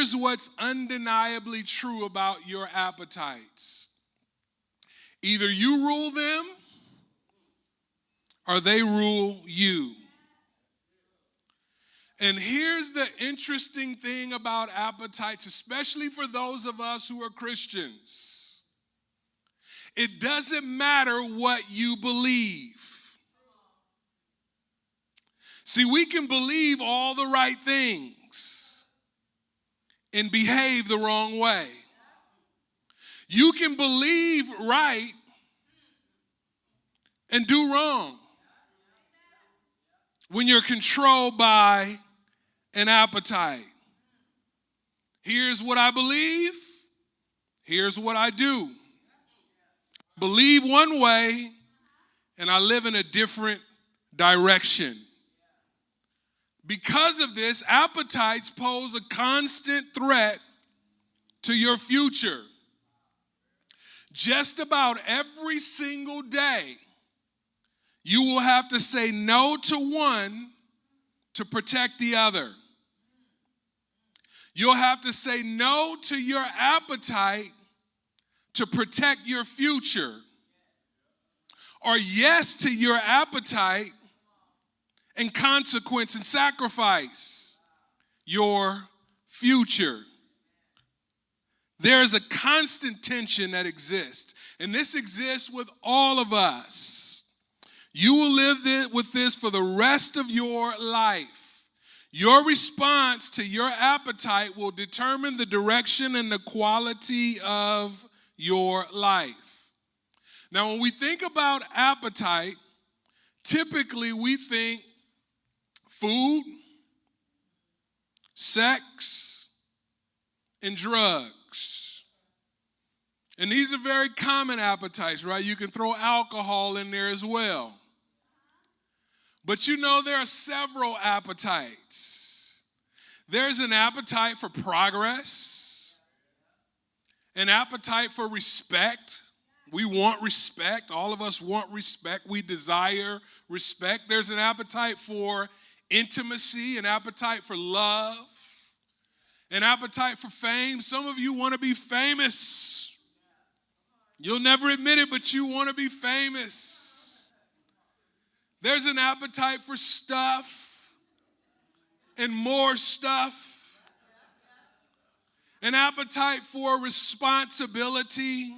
Here's what's undeniably true about your appetites. Either you rule them or they rule you. And here's the interesting thing about appetites, especially for those of us who are Christians. It doesn't matter what you believe. See, we can believe all the right things and behave the wrong way. You can believe right and do wrong when you're controlled by an appetite. Here's what I believe. Here's what I do. I believe one way and I live in a different direction. Because of this, appetites pose a constant threat to your future. Just about every single day, you will have to say no to one to protect the other. You'll have to say no to your appetite to protect your future. Or yes to your appetite and consequence and sacrifice your future. There's a constant tension that exists, and this exists with all of us. You will live with this for the rest of your life. Your response to your appetite will determine the direction and the quality of your life. Now, when we think about appetite, typically we think food, sex, and drugs. And these are very common appetites, right? You can throw alcohol in there as well. But you know there are several appetites. There's an appetite for progress, an appetite for respect. We want respect. All of us want respect. We desire respect. There's an appetite for intimacy, an appetite for love, an appetite for fame. Some of you want to be famous. You'll never admit it, but you want to be famous. There's an appetite for stuff and more stuff. An appetite for responsibility.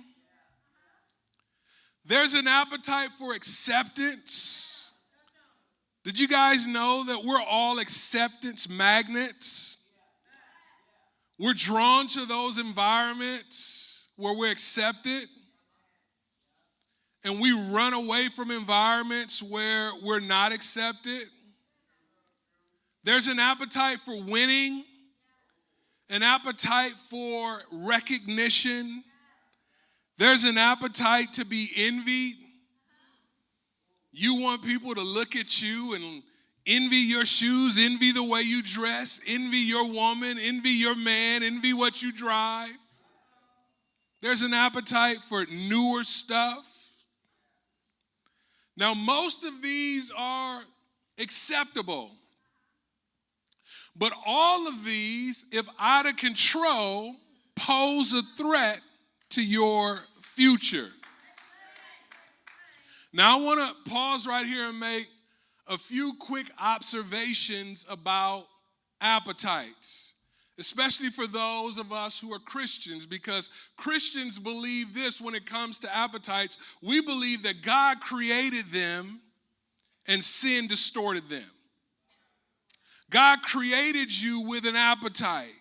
There's an appetite for acceptance. Did you guys know that we're all acceptance magnets? We're drawn to those environments where we're accepted. And we run away from environments where we're not accepted. There's an appetite for winning, an appetite for recognition. There's an appetite to be envied. You want people to look at you and envy your shoes, envy the way you dress, envy your woman, envy your man, envy what you drive. There's an appetite for newer stuff. Now, most of these are acceptable. But all of these, if out of control, pose a threat to your future. Now, I want to pause right here and make a few quick observations about appetites, especially for those of us who are Christians, because Christians believe this when it comes to appetites. We believe that God created them and sin distorted them. God created you with an appetite.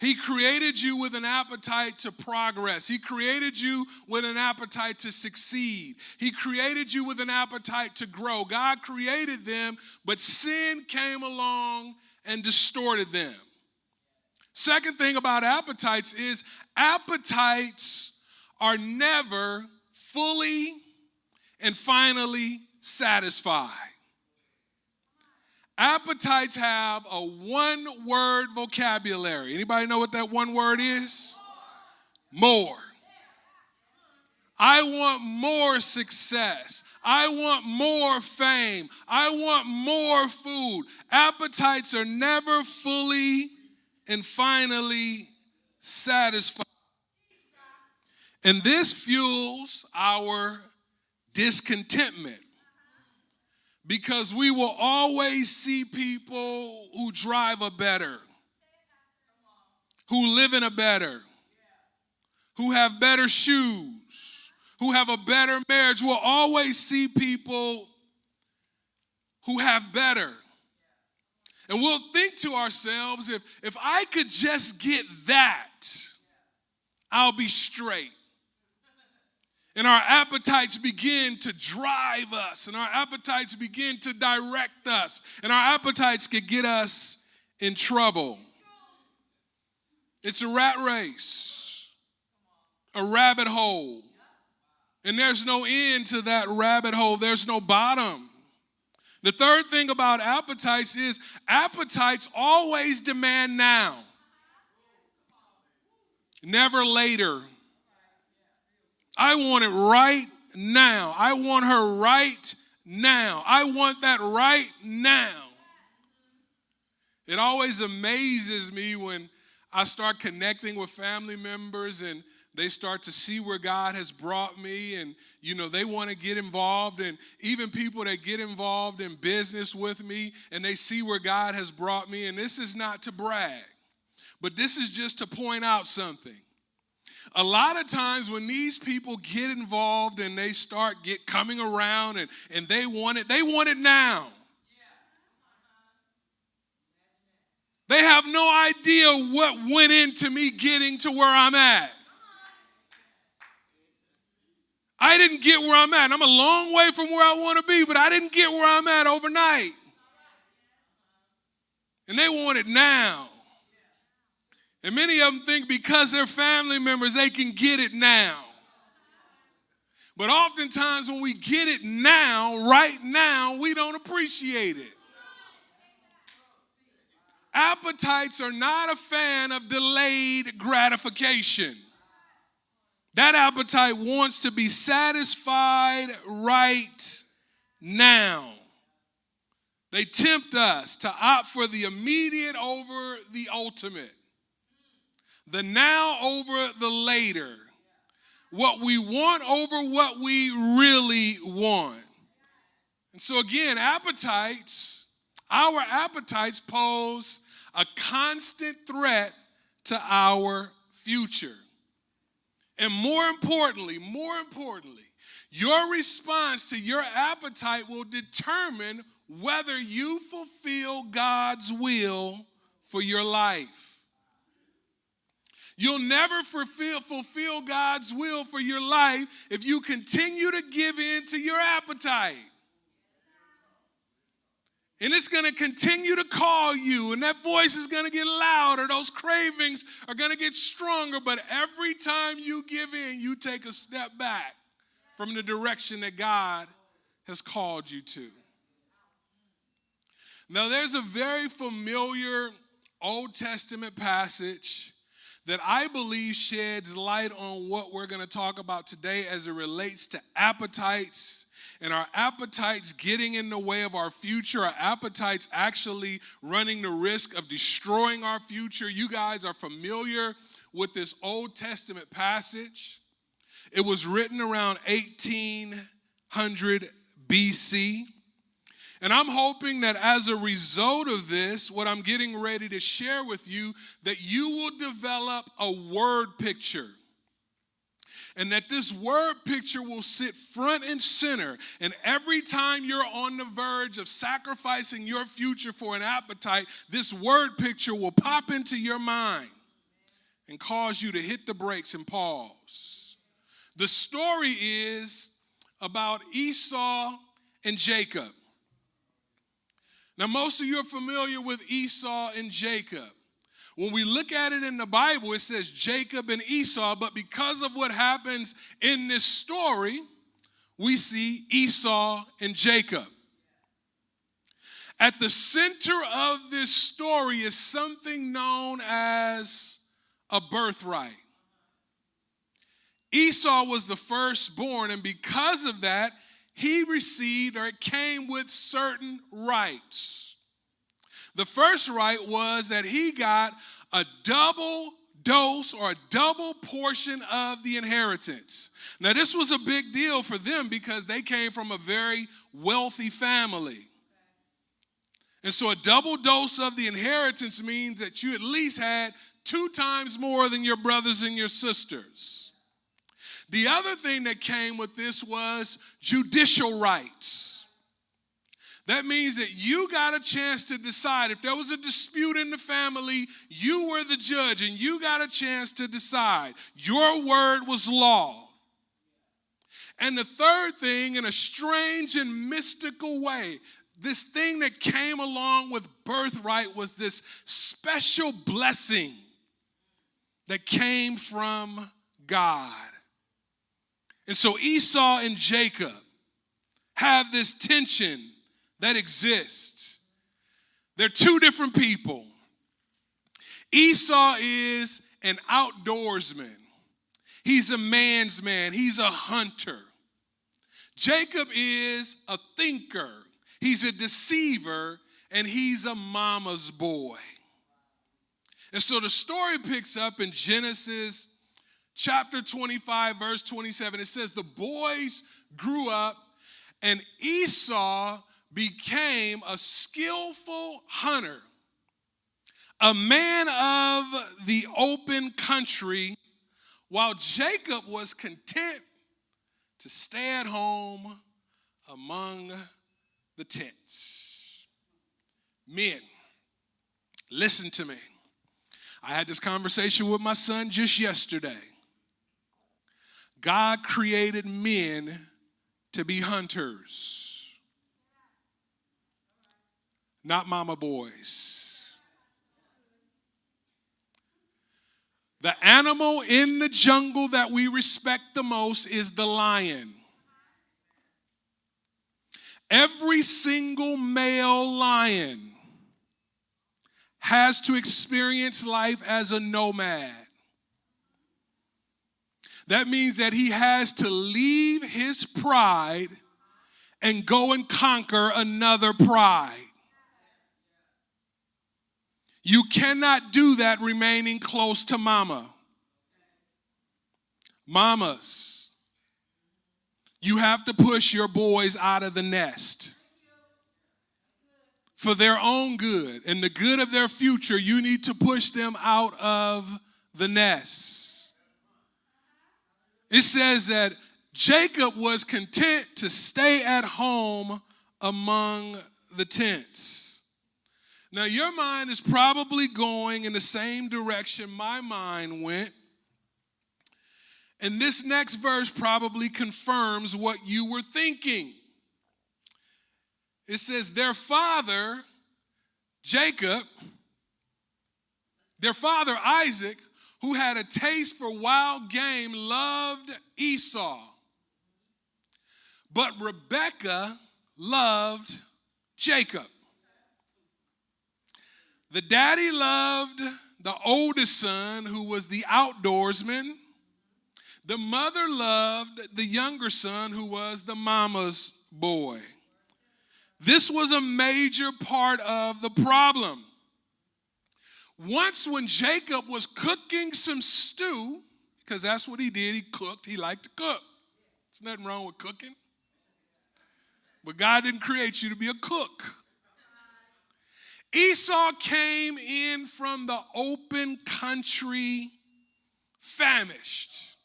He created you with an appetite to progress. He created you with an appetite to succeed. He created you with an appetite to grow. God created them, but sin came along and distorted them. Second thing about appetites is appetites are never fully and finally satisfied. Appetites have a one-word vocabulary. Anybody know what that one word is? More. I want more success. I want more fame. I want more food. Appetites are never fully and finally satisfied. And this fuels our discontentment because we will always see people who drive a better, who live in a better, who have better shoes, who have a better marriage. We'll always see people who have better. And we'll think to ourselves, if I could just get that, I'll be straight. And our appetites begin to drive us, and our appetites begin to direct us, and our appetites could get us in trouble. It's a rat race, a rabbit hole, and there's no end to that rabbit hole. There's no bottom. The third thing about appetites is appetites always demand now, never later. I want it right now. I want her right now. I want that right now. It always amazes me when I start connecting with family members and they start to see where God has brought me, and, they want to get involved. And even people that get involved in business with me and they see where God has brought me. And this is not to brag, but this is just to point out something. A lot of times when these people get involved and they start coming around and they want it now. They have no idea what went into me getting to where I'm at. I didn't get where I'm at. I'm a long way from where I want to be, but I didn't get where I'm at overnight. And they want it now. And many of them think because they're family members, they can get it now. But oftentimes when we get it now, right now, we don't appreciate it. Appetites are not a fan of delayed gratification. That appetite wants to be satisfied right now. They tempt us to opt for the immediate over the ultimate, the now over the later, what we want over what we really want. And so again, our appetites pose a constant threat to our future. And more importantly, your response to your appetite will determine whether you fulfill God's will for your life. You'll never fulfill God's will for your life if you continue to give in to your appetite. And it's going to continue to call you, and that voice is going to get louder. Those cravings are going to get stronger, but every time you give in, you take a step back from the direction that God has called you to. Now, there's a very familiar Old Testament passage that I believe sheds light on what we're going to talk about today as it relates to appetites, and our appetites getting in the way of our future, our appetites actually running the risk of destroying our future. You guys are familiar with this Old Testament passage. It was written around 1800 BC. And I'm hoping that as a result of this, what I'm getting ready to share with you, that you will develop a word picture. And that this word picture will sit front and center. And every time you're on the verge of sacrificing your future for an appetite, this word picture will pop into your mind and cause you to hit the brakes and pause. The story is about Esau and Jacob. Now, most of you are familiar with Esau and Jacob. When we look at it in the Bible, it says Jacob and Esau, but because of what happens in this story, we see Esau and Jacob. At the center of this story is something known as a birthright. Esau was the firstborn, and because of that, he received, or it came with, certain rights. The first right was that he got a double dose or a double portion of the inheritance. Now, this was a big deal for them because they came from a very wealthy family. And so a double dose of the inheritance means that you at least had 2 times more than your brothers and your sisters. The other thing that came with this was judicial rights. That means that you got a chance to decide. If there was a dispute in the family, you were the judge and you got a chance to decide. Your word was law. And the third thing, in a strange and mystical way, this thing that came along with birthright was this special blessing that came from God. And so Esau and Jacob have this tension that exists. They're 2 different people. Esau is an outdoorsman. He's a man's man. He's a hunter. Jacob is a thinker. He's a deceiver, and he's a mama's boy. And so the story picks up in Genesis chapter 25, verse 27. It says, the boys grew up, and Esau became a skillful hunter, a man of the open country, while Jacob was content to stay at home among the tents. Men, listen to me. I had this conversation with my son just yesterday. God created men to be hunters, not mama boys. The animal in the jungle that we respect the most is the lion. Every single male lion has to experience life as a nomad. That means that he has to leave his pride and go and conquer another pride. You cannot do that remaining close to mama. Mamas, you have to push your boys out of the nest. For their own good and the good of their future, you need to push them out of the nest. It says that Jacob was content to stay at home among the tents. Now, your mind is probably going in the same direction my mind went. And this next verse probably confirms what you were thinking. It says, their father, Jacob, their father, Isaac, who had a taste for wild game, loved Esau. But Rebekah loved Jacob. The daddy loved the oldest son, who was the outdoorsman. The mother loved the younger son, who was the mama's boy. This was a major part of the problem. Once when Jacob was cooking some stew, because that's what he did, he cooked, he liked to cook. There's nothing wrong with cooking. But God didn't create you to be a cook. Esau came in from the open country famished.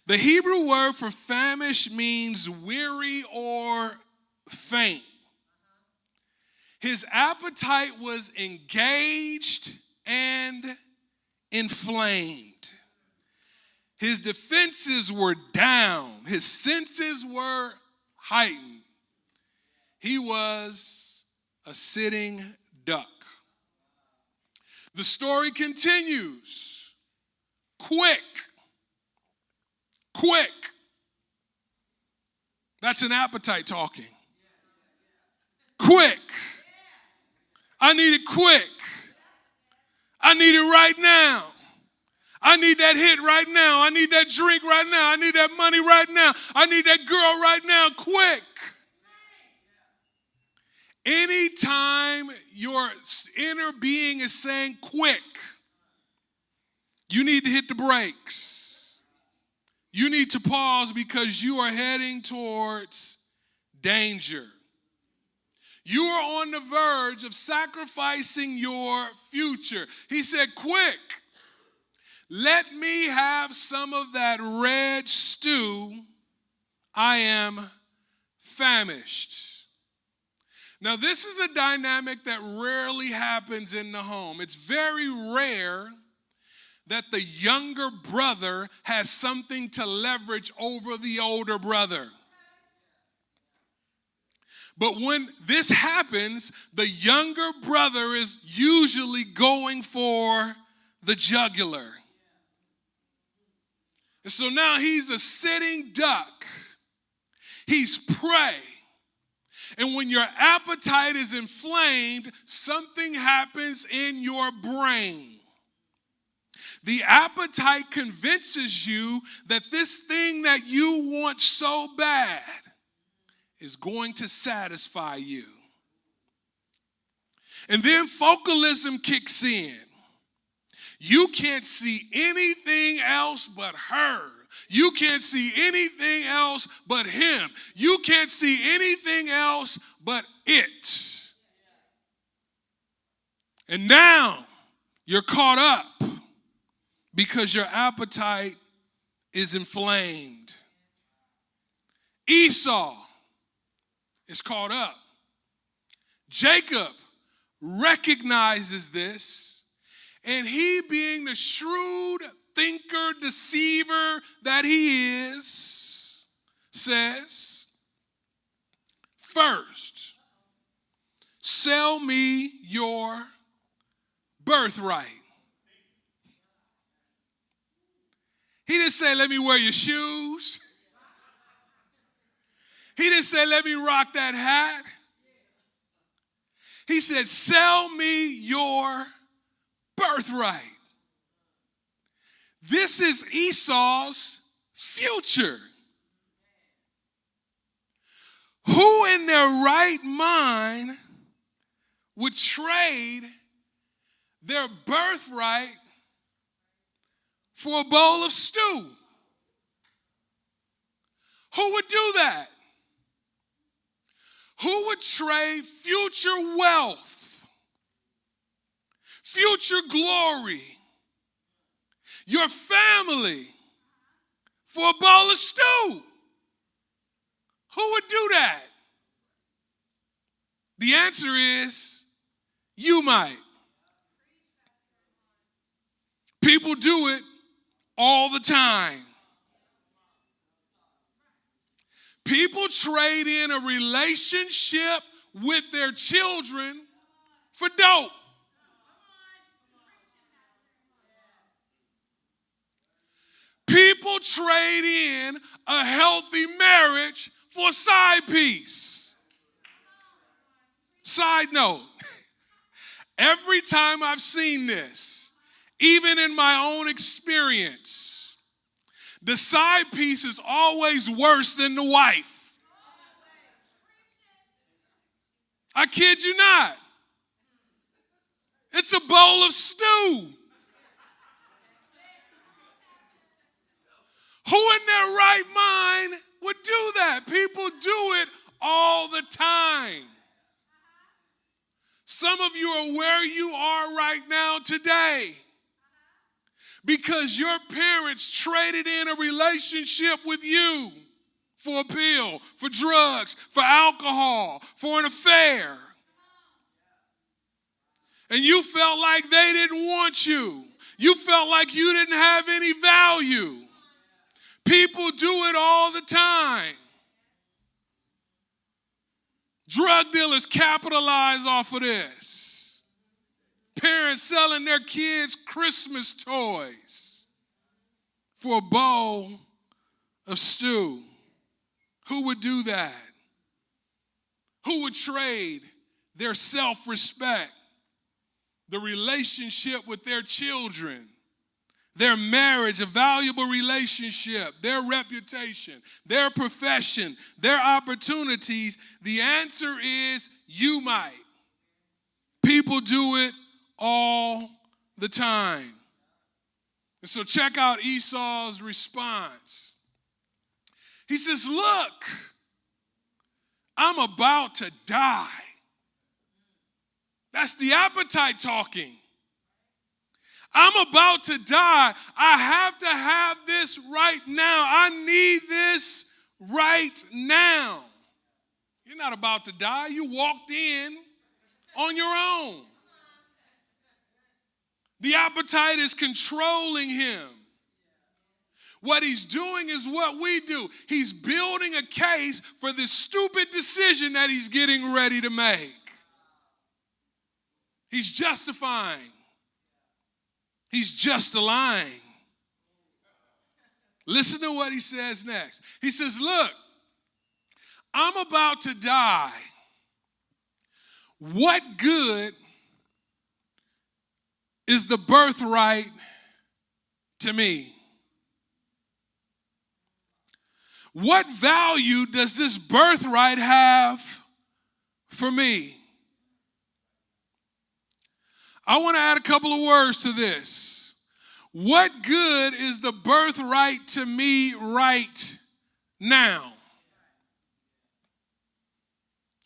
The Hebrew word for famished means weary or faint. His appetite was engaged and inflamed. His defenses were down. His senses were heightened. He was a sitting duck. The story continues. Quick. That's an appetite talking. Quick. I need it quick. I need it right now. I need that hit right now. I need that drink right now. I need that money right now. I need that girl right now. Quick. Anytime your inner being is saying quick, you need to hit the brakes. You need to pause because you are heading towards danger. You are on the verge of sacrificing your future. He said, quick, let me have some of that red stew. I am famished. Now, this is a dynamic that rarely happens in the home. It's very rare that the younger brother has something to leverage over the older brother. But when this happens, the younger brother is usually going for the jugular. And so now he's a sitting duck. He's prey. And when your appetite is inflamed, something happens in your brain. The appetite convinces you that this thing that you want so bad is going to satisfy you. And then focalism kicks in. You can't see anything else but her. You can't see anything else but him. You can't see anything else but it. And now you're caught up because your appetite is inflamed. Esau is caught up. Jacob recognizes this, and he, being the shrewd thinker, deceiver that he is, says, first, sell me your birthright. He didn't say, let me wear your shoes. He didn't say, let me rock that hat. He said, sell me your birthright. This is Esau's future. Who in their right mind would trade their birthright for a bowl of stew? Who would do that? Who would trade future wealth, future glory, your family for a bowl of stew? Who would do that? The answer is, you might. People do it all the time. People trade in a relationship with their children for dope. People trade in a healthy marriage for a side piece. Side note, every time I've seen this, even in my own experience, the side piece is always worse than the wife. I kid you not. It's a bowl of stew. Who in their right mind would do that? People do it all the time. Some of you are where you are right now today because your parents traded in a relationship with you for a pill, for drugs, for alcohol, for an affair. And you felt like they didn't want you. You felt like you didn't have any value. People do it all the time. Drug dealers capitalize off of this. Parents selling their kids Christmas toys for a bowl of stew. Who would do that? Who would trade their self-respect, the relationship with their children, their marriage, a valuable relationship, their reputation, their profession, their opportunities? The answer is you might. People do it all the time. And so check out Esau's response. He says, look, I'm about to die. That's the appetite talking. I'm about to die. I have to have this right now. I need this right now. You're not about to die. You walked in on your own. The appetite is controlling him. What he's doing is what we do. He's building a case for this stupid decision that he's getting ready to make. He's justifying. He's just lying. Listen to what he says next. He says, look, I'm about to die. What good is the birthright to me? What value does this birthright have for me? I want to add a couple of words to this. What good is the birthright to me right now?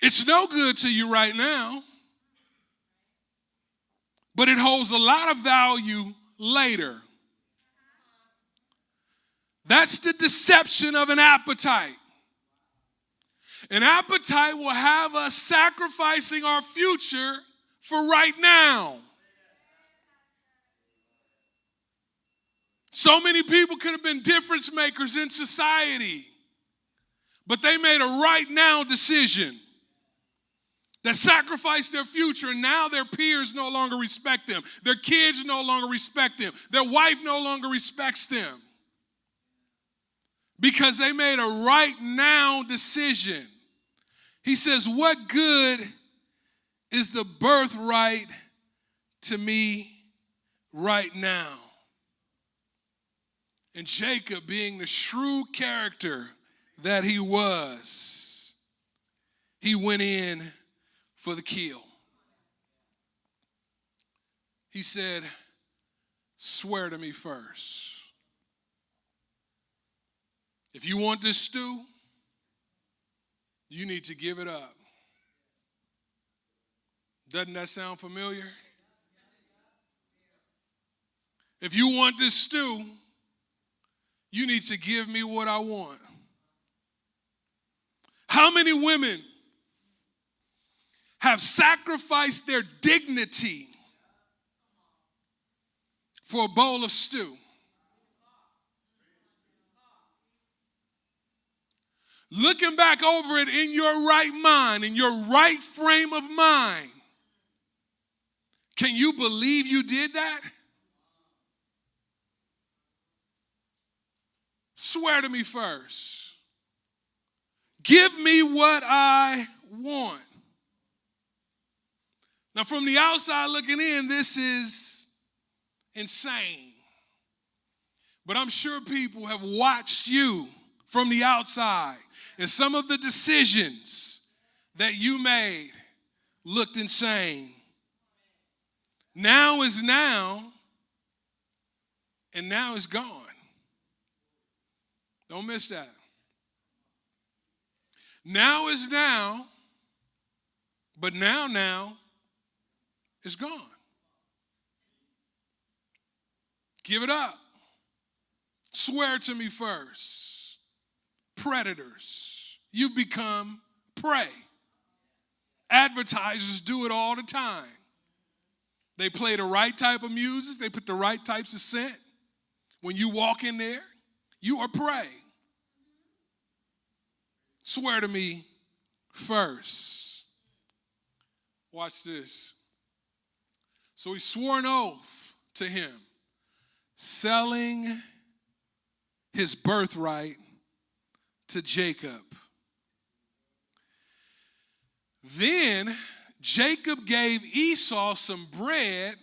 It's no good to you right now, but it holds a lot of value later. That's the deception of an appetite. An appetite will have us sacrificing our future for right now. So many people could have been difference makers in society, but they made a right now decision that sacrificed their future, and now their peers no longer respect them. Their kids no longer respect them. Their wife no longer respects them because they made a right now decision. He says, what good is the birthright to me right now? And Jacob, being the shrewd character that he was, he went in for the kill. He said, swear to me first. If you want this stew, you need to give it up. Doesn't that sound familiar? If you want this stew, you need to give me what I want. How many women have sacrificed their dignity for a bowl of stew? Looking back over it in your right mind, in your right frame of mind, can you believe you did that? Swear to me first. Give me what I want. Now, from the outside looking in, this is insane. But I'm sure people have watched you from the outside, and some of the decisions that you made looked insane. Now is now, and now is gone. Don't miss that. Now is now, but now is gone. Give it up. Swear to me first. Predators. You've become prey. Advertisers do it all the time. They play the right type of music. They put the right types of scent. When you walk in there, you are prey. Swear to me first. Watch this. So he swore an oath to him, selling his birthright to Jacob. Then Jacob gave Esau some bread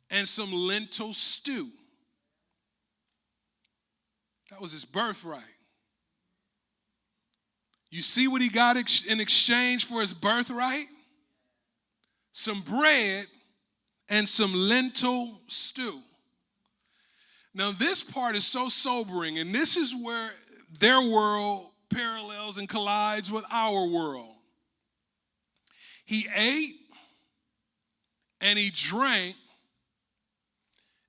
and some lentil stew. That was his birthright. You see what he got in exchange for his birthright? Some bread and some lentil stew. Now, this part is so sobering, and this is where their world parallels and collides with our world. He ate and he drank,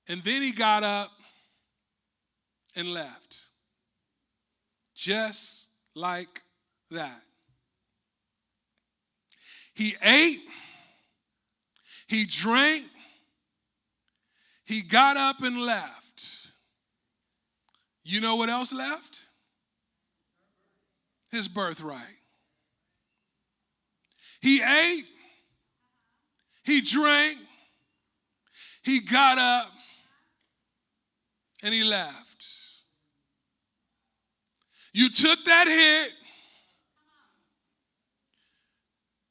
and then he got up and left. Just like that. He ate, he drank, he got up and left. You know what else left? His birthright. He ate, he drank, he got up, and he left. You took that hit,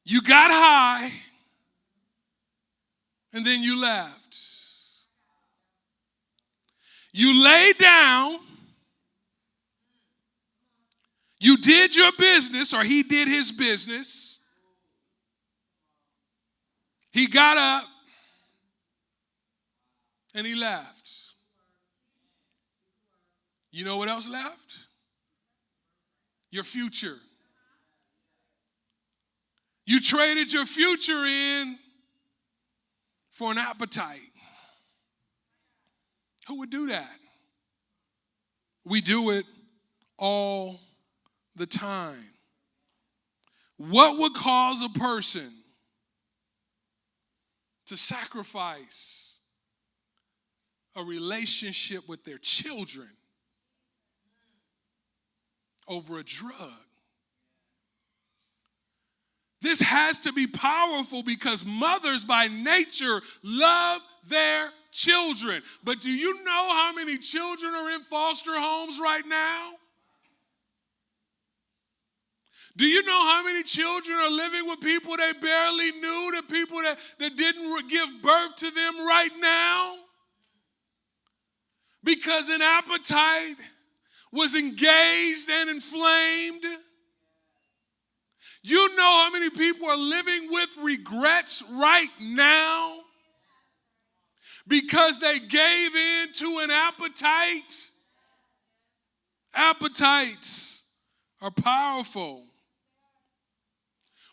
you got high, and then you left. You laid down, you did your business, or he did his business. He got up, and he left. You know what else left? Your future. You traded your future in for an appetite. Who would do that? We do it all the time. What would cause a person to sacrifice a relationship with their children over a drug? This has to be powerful because mothers by nature love their children. But do you know how many children are in foster homes right now? Do you know how many children are living with people they barely knew, the people that didn't give birth to them right now? Because an appetite was engaged and inflamed. You know how many people are living with regrets right now because they gave in to an appetite? Appetites are powerful.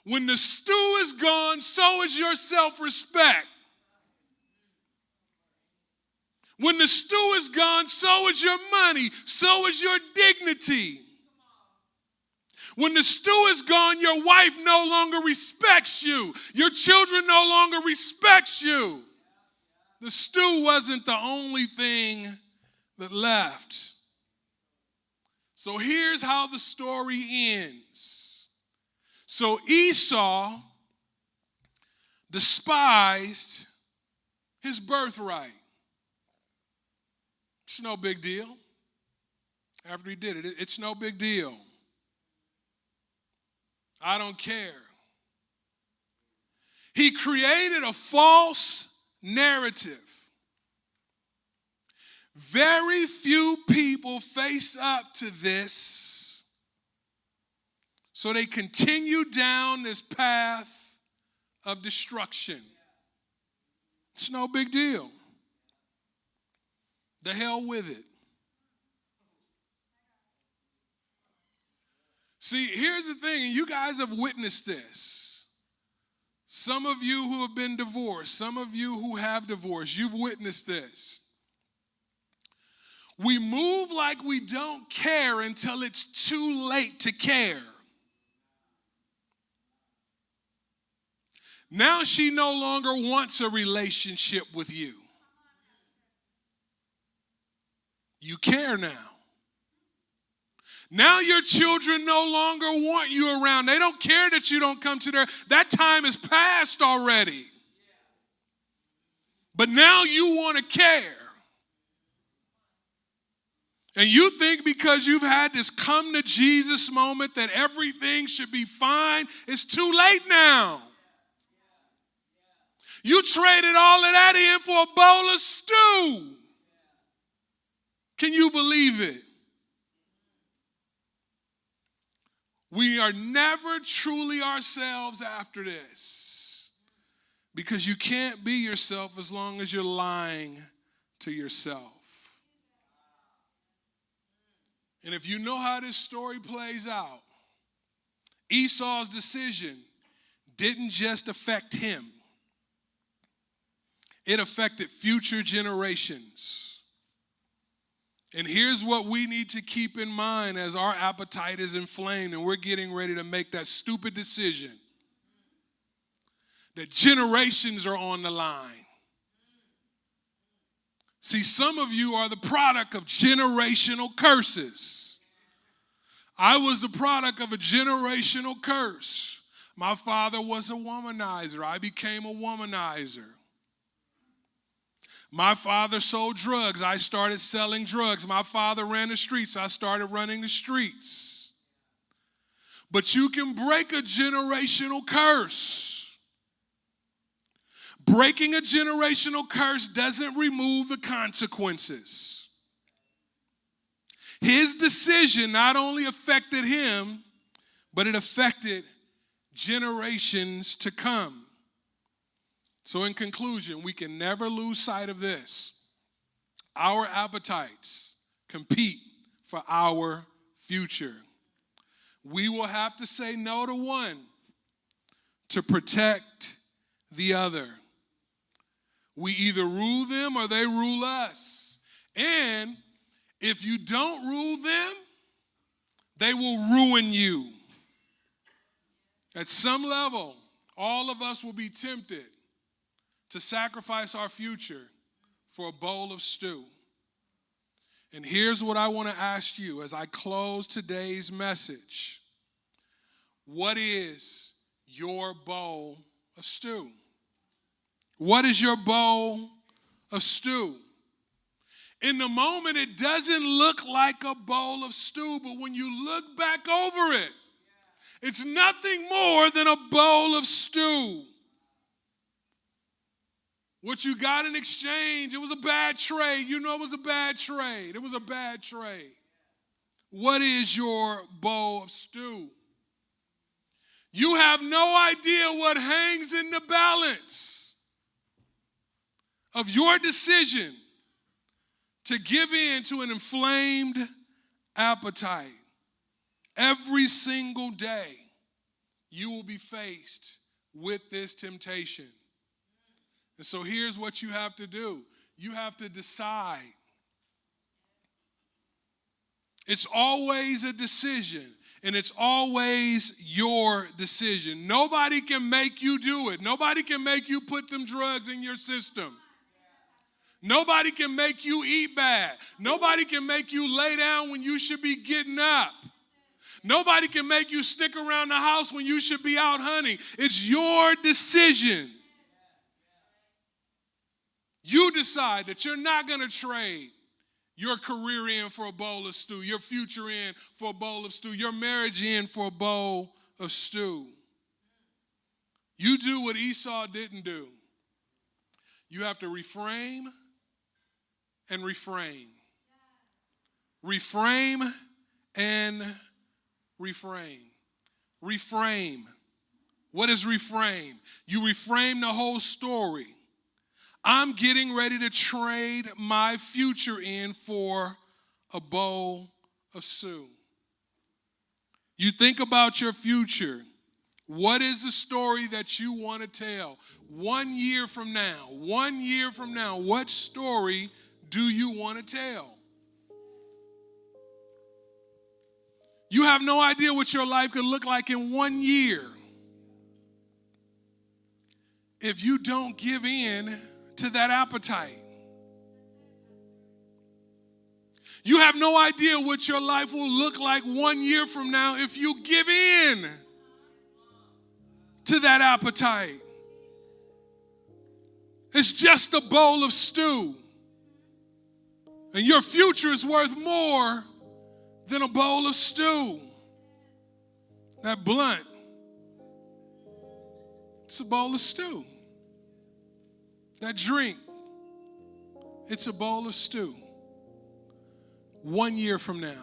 When the stew is gone, so is your self-respect. When the stew is gone, so is your money, so is your dignity. When the stew is gone, your wife no longer respects you. Your children no longer respect you. The stew wasn't the only thing that left. So here's how the story ends. So Esau despised his birthright. It's no big deal. After he did it, it's no big deal. I don't care. He created a false narrative. Very few people face up to this, so they continue down this path of destruction. It's no big deal. The hell with it. See, here's the thing, and you guys have witnessed this. Some of you who have been divorced, some of you who have divorced, you've witnessed this. We move like we don't care until it's too late to care. Now she no longer wants a relationship with you. You care now. Now your children no longer want you around. They don't care that you don't come to their, that time is past already. But now you want to care. And you think because you've had this come to Jesus moment that everything should be fine. It's too late now. You traded all of that in for a bowl of stew. Can you believe it? We are never truly ourselves after this, because you can't be yourself as long as you're lying to yourself. And if you know how this story plays out, Esau's decision didn't just affect him. It affected future generations. And here's what we need to keep in mind as our appetite is inflamed and we're getting ready to make that stupid decision. That generations are on the line. See, some of you are the product of generational curses. I was the product of a generational curse. My father was a womanizer. I became a womanizer. My father sold drugs. I started selling drugs. My father ran the streets. I started running the streets. But you can break a generational curse. Breaking a generational curse doesn't remove the consequences. His decision not only affected him, but it affected generations to come. So in conclusion, we can never lose sight of this. Our appetites compete for our future. We will have to say no to one to protect the other. We either rule them or they rule us. And if you don't rule them, they will ruin you. At some level, all of us will be tempted to sacrifice our future for a bowl of stew. And here's what I want to ask you as I close today's message. What is your bowl of stew? What is your bowl of stew? In the moment, it doesn't look like a bowl of stew, but when you look back over it, it's nothing more than a bowl of stew. What you got in exchange, it was a bad trade. You know it was a bad trade. It was a bad trade. What is your bowl of stew? You have no idea what hangs in the balance of your decision to give in to an inflamed appetite. Every single day, you will be faced with this temptation. And so here's what you have to do. You have to decide. It's always a decision, and it's always your decision. Nobody can make you do it. Nobody can make you put them drugs in your system. Nobody can make you eat bad. Nobody can make you lay down when you should be getting up. Nobody can make you stick around the house when you should be out hunting. It's your decision. You decide that you're not going to trade your career in for a bowl of stew, your future in for a bowl of stew, your marriage in for a bowl of stew. You do what Esau didn't do. You have to reframe and refrain. Reframe and refrain. Reframe. What is reframe? You reframe the whole story. I'm getting ready to trade my future in for a bowl of stew. You think about your future. What is the story that you want to tell? 1 year from now, what story do you want to tell? You have no idea what your life could look like in 1 year if you don't give in to that appetite. You have no idea what your life will look like 1 year from now if you give in to that appetite. It's just a bowl of stew. And your future is worth more than a bowl of stew. That blunt, it's a bowl of stew. that drink, it's a bowl of stew 1 year from now.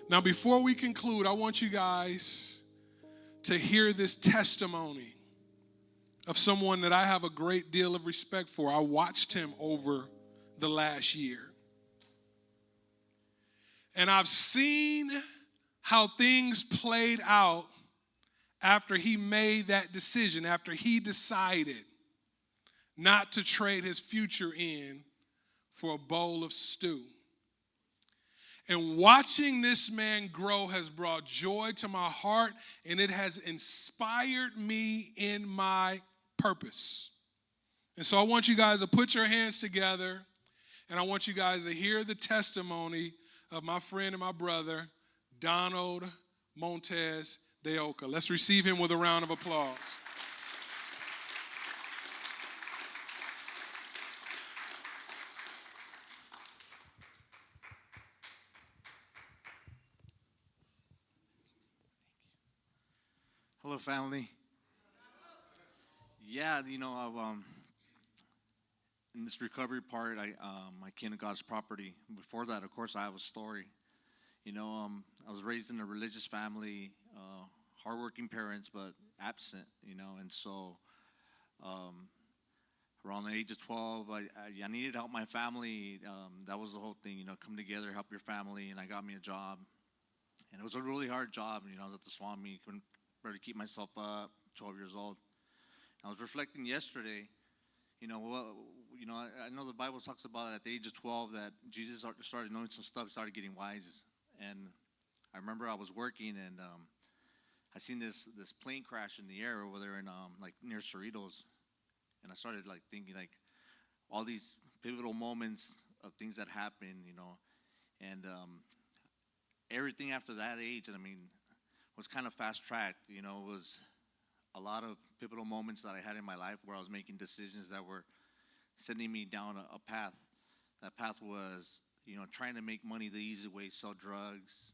Now, before we conclude, I want you guys to hear this testimony of someone that I have a great deal of respect for. I watched him over the last year. And I've seen how things played out after he made that decision, after he decided not to trade his future in for a bowl of stew. And watching this man grow has brought joy to my heart, and it has inspired me in my purpose. And so I want you guys to put your hands together, and I want you guys to hear the testimony of my friend and my brother, Donald Montez de Oca. Let's receive him with a round of applause. Hello, family. Yeah, in this recovery part, I came to God's property. Before that, of course, I have a story. I was raised in a religious family, hardworking parents, but absent. And so around the age of 12, I needed to help my family. That was the whole thing. Come together, help your family, and I got me a job. And it was a really hard job. I was at the swap meet, couldn't barely keep myself up, 12 years old. I was reflecting yesterday, I know the Bible talks about at the age of 12 that Jesus started knowing some stuff, started getting wise. And I remember I was working, and I seen this plane crash in the air over there in near Cerritos. And I started thinking all these pivotal moments of things that happened, and everything after that age, was kind of fast-tracked. It was a lot of pivotal moments that I had in my life where I was making decisions that were sending me down a path. That path was, trying to make money the easy way, sell drugs,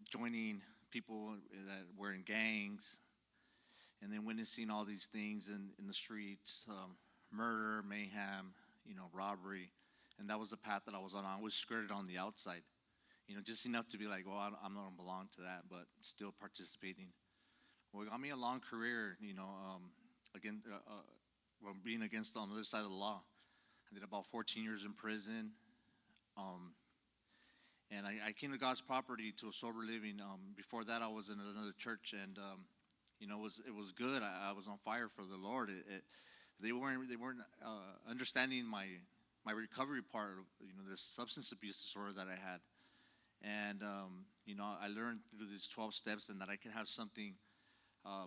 joining people that were in gangs, and then witnessing all these things in the streets, murder, mayhem, robbery. And that was the path that I was on. I was skirted on the outside. Just enough to be like, well, I don't belong to that, but still participating. Well, it got me a long career, being against on the other side of the law. I did about 14 years in prison. And I came to God's property to a sober living. Before that, I was in another church, and it was good. I was on fire for the Lord. They weren't understanding my recovery part of this substance abuse disorder that I had. And, I learned through these 12 steps and that I could have something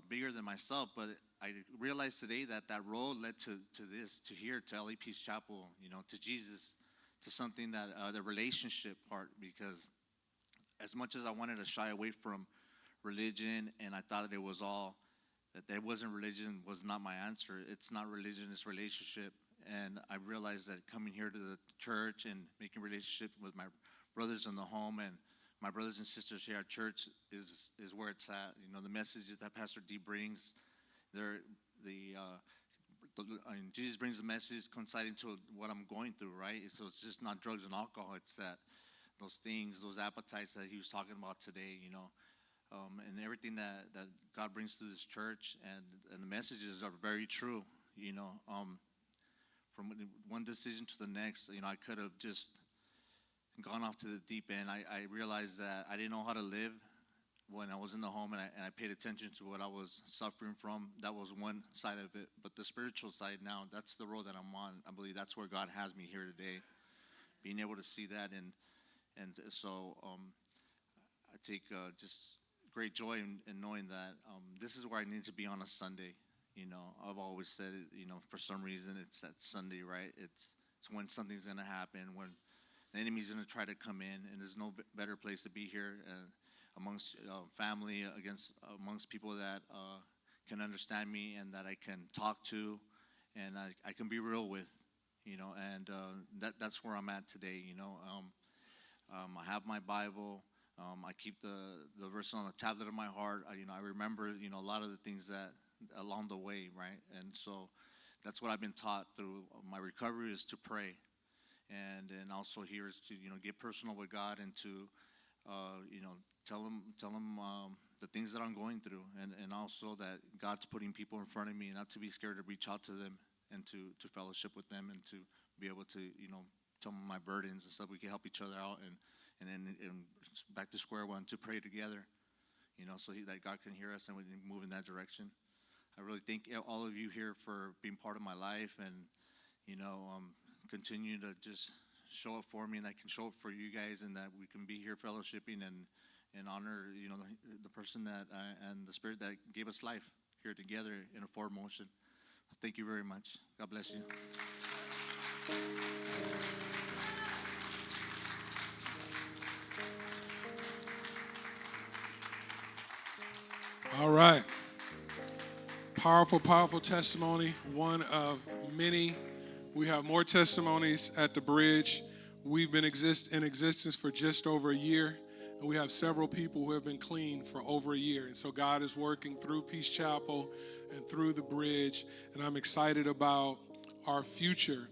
bigger than myself. But I realized today that road led to this, to here, to LA Peace Chapel, to Jesus, to something that the relationship part. Because as much as I wanted to shy away from religion, and I thought that wasn't religion, was not my answer. It's not religion, it's relationship. And I realized that coming here to the church and making relationship with my brothers in the home and my brothers and sisters here at church is where it's at. The messages that Pastor D brings, Jesus brings the message coinciding to what I'm going through, right? So it's just not drugs and alcohol. It's that those things, those appetites that he was talking about today, and everything that God brings to this church, and the messages are very true, From one decision to the next, I could have just gone off to the deep end. I realized that I didn't know how to live when I was in the home, and I paid attention to what I was suffering from. That was one side of it. But the spiritual side now, that's the road that I'm on. I believe that's where God has me here today, being able to see that. And so I take just great joy in knowing that this is where I need to be on a Sunday. I've always said it, for some reason it's that Sunday, right? It's when something's going to happen, when the enemy's going to try to come in, and there's no better place to be here amongst family, amongst people that can understand me and that I can talk to and I can be real with, and that's where I'm at today, I have my Bible. I keep the verse on the tablet of my heart. I remember, a lot of the things that along the way, right? And so that's what I've been taught through my recovery, is to pray. And also here is to, get personal with God, and to, tell him the things that I'm going through, and also that God's putting people in front of me, and not to be scared to reach out to them, and to fellowship with them, and to be able to, tell them my burdens and stuff. We can help each other out, and then back to square one, to pray together, so that God can hear us and we can move in that direction. I really thank all of you here for being part of my life, and, continue to just show up for me, and I can show up for you guys, and that we can be here fellowshipping and honor, the person that and the Spirit that gave us life here together in a forward motion. Thank you very much. God bless you. All right. Powerful, powerful testimony. One of many. We have more testimonies at the bridge. We've been in existence for just over a year, and we have several people who have been clean for over a year. And so God is working through Peace Chapel and through the bridge, and I'm excited about our future.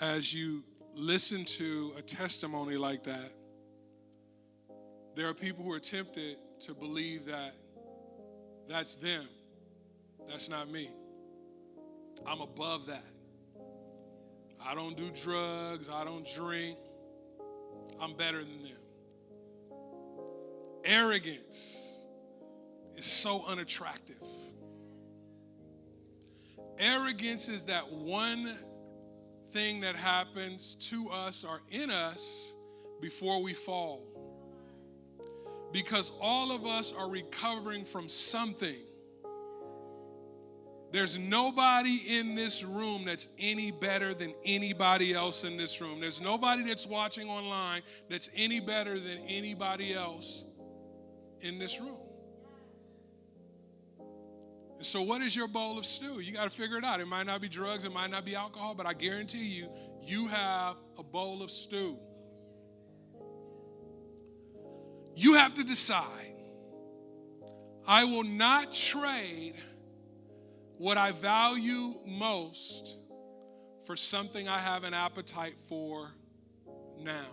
As you listen to a testimony like that, there are people who are tempted to believe that that's them. That's not me. I'm above that. I don't do drugs. I don't drink. I'm better than them. Arrogance is so unattractive. Arrogance is that one thing that happens to us or in us before we fall. Because all of us are recovering from something. There's nobody in this room that's any better than anybody else in this room. There's nobody that's watching online that's any better than anybody else in this room. And so what is your bowl of stew? You got to figure it out. It might not be drugs, it might not be alcohol, but I guarantee you, you have a bowl of stew. You have to decide, I will not trade what I value most for something I have an appetite for now.